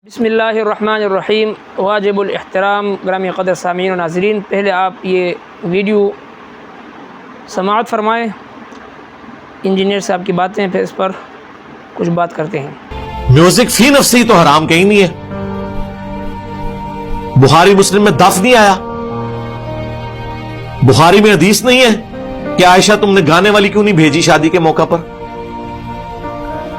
بسم اللہ الرحمن الرحیم۔ واجب الاحترام گرامی قدر سامعین و ناظرین، پہلے آپ یہ ویڈیو سماعت فرمائیں، انجینئر صاحب کی باتیں، پھر اس پر کچھ بات کرتے ہیں۔ میوزک فی نفسی تو حرام کہیں نہیں ہے، بخاری مسلم میں دف نہیں آیا، بخاری میں حدیث نہیں ہے کہ عائشہ تم نے گانے والی کیوں نہیں بھیجی شادی کے موقع پر،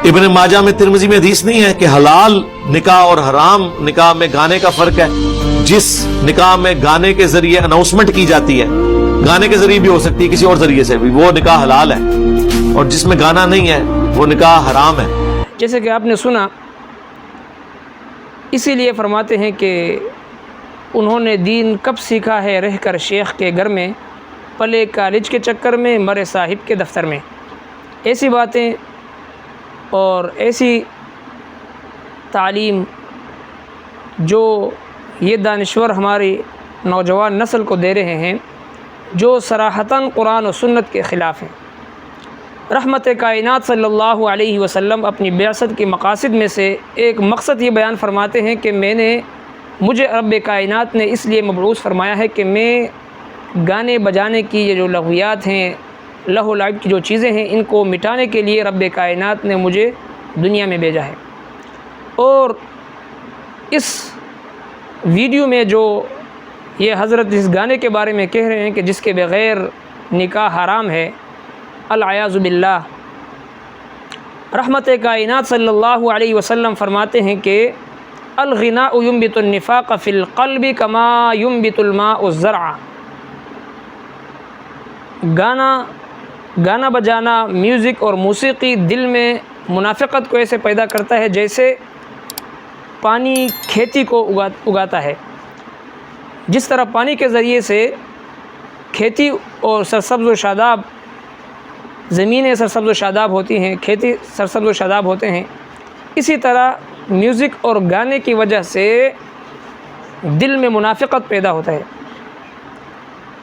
ابن ماجہ میں ترمذی میں حدیث نہیں ہے کہ حلال نکاح اور حرام نکاح میں گانے کا فرق ہے۔ جس نکاح میں گانے کے ذریعے اناؤنسمنٹ کی جاتی ہے، گانے کے ذریعے بھی ہو سکتی ہے، کسی اور ذریعے سے بھی، وہ نکاح حلال ہے، اور جس میں گانا نہیں ہے وہ نکاح حرام ہے۔ جیسے کہ آپ نے سنا، اسی لیے فرماتے ہیں کہ انہوں نے دین کب سیکھا ہے، رہ کر شیخ کے گھر میں، پلے کالج کے چکر میں، مرے صاحب کے دفتر میں۔ ایسی باتیں اور ایسی تعلیم جو یہ دانشور ہماری نوجوان نسل کو دے رہے ہیں، جو صراحتاً قرآن و سنت کے خلاف ہیں۔ رحمت کائنات صلی اللہ علیہ وسلم اپنی بعثت کے مقاصد میں سے ایک مقصد یہ بیان فرماتے ہیں کہ مجھے رب کائنات نے اس لیے مبعوث فرمایا ہے کہ میں گانے بجانے کی یہ جو لغویات ہیں، لہو لعب کی جو چیزیں ہیں، ان کو مٹانے کے لیے رب کائنات نے مجھے دنیا میں بھیجا ہے۔ اور اس ویڈیو میں جو یہ حضرت اس گانے کے بارے میں کہہ رہے ہیں کہ جس کے بغیر نکاح حرام ہے، العیاذ باللہ، رحمت کائنات صلی اللہ علیہ وسلم فرماتے ہیں کہ الغناء ينبت النفاق فی القلب کما ينبت الماء الزرع۔ گانا بجانا، میوزک اور موسیقی دل میں منافقت کو ایسے پیدا کرتا ہے جیسے پانی کھیتی کو اگاتا ہے۔ جس طرح پانی کے ذریعے سے کھیتی اور سرسبز و شاداب، زمینیں سرسبز و شاداب ہوتی ہیں، کھیتی سرسبز و شاداب ہوتے ہیں، اسی طرح میوزک اور گانے کی وجہ سے دل میں منافقت پیدا ہوتا ہے۔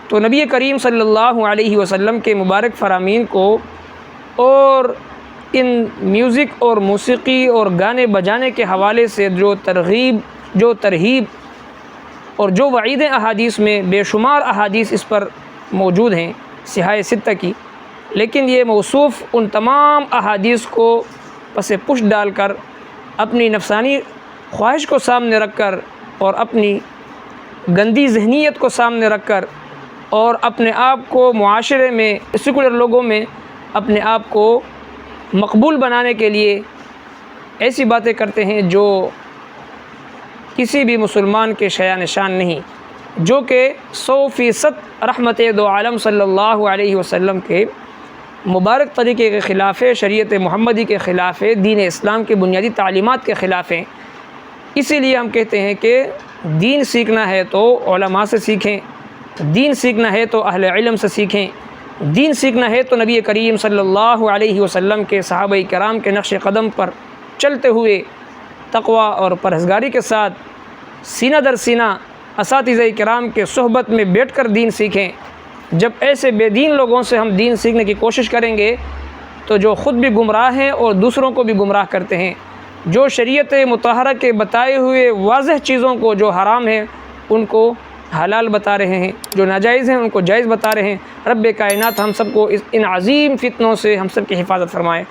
تو نبی کریم صلی اللہ علیہ وسلم کے مبارک فرامین کو اور ان میوزک اور موسیقی اور گانے بجانے کے حوالے سے جو ترغیب اور جو وعیدیں احادیث میں بے شمار احادیث اس پر موجود ہیں، صحاح ستہ کی، لیکن یہ موصوف ان تمام احادیث کو پس پش ڈال کر، اپنی نفسانی خواہش کو سامنے رکھ کر اور اپنی گندی ذہنیت کو سامنے رکھ کر اور اپنے آپ کو معاشرے میں، سیکولر لوگوں میں اپنے آپ کو مقبول بنانے کے لیے ایسی باتیں کرتے ہیں جو کسی بھی مسلمان کے شایان شان نہیں، جو کہ 100% رحمت دو عالم صلی اللہ علیہ وسلم کے مبارک طریقے کے خلاف ہے، شریعت محمدی کے خلاف ہے، دین اسلام کے بنیادی تعلیمات کے خلاف ہیں۔ اسی لیے ہم کہتے ہیں کہ دین سیکھنا ہے تو علماء سے سیکھیں، دین سیکھنا ہے تو اہل علم سے سیکھیں، دین سیکھنا ہے تو نبی کریم صلی اللہ علیہ وسلم کے صحابہ کرام کے نقش قدم پر چلتے ہوئے تقوی اور پرہیزگاری کے ساتھ سینہ در سینہ اساتذہ کرام کے صحبت میں بیٹھ کر دین سیکھیں۔ جب ایسے بے دین لوگوں سے ہم دین سیکھنے کی کوشش کریں گے تو جو خود بھی گمراہ ہیں اور دوسروں کو بھی گمراہ کرتے ہیں، جو شریعت مطہرہ کے بتائے ہوئے واضح چیزوں کو جو حرام ہیں ان کو حلال بتا رہے ہیں، جو ناجائز ہیں ان کو جائز بتا رہے ہیں۔ رب کائنات ہم سب کو ان عظیم فتنوں سے ہم سب کی حفاظت فرمائے۔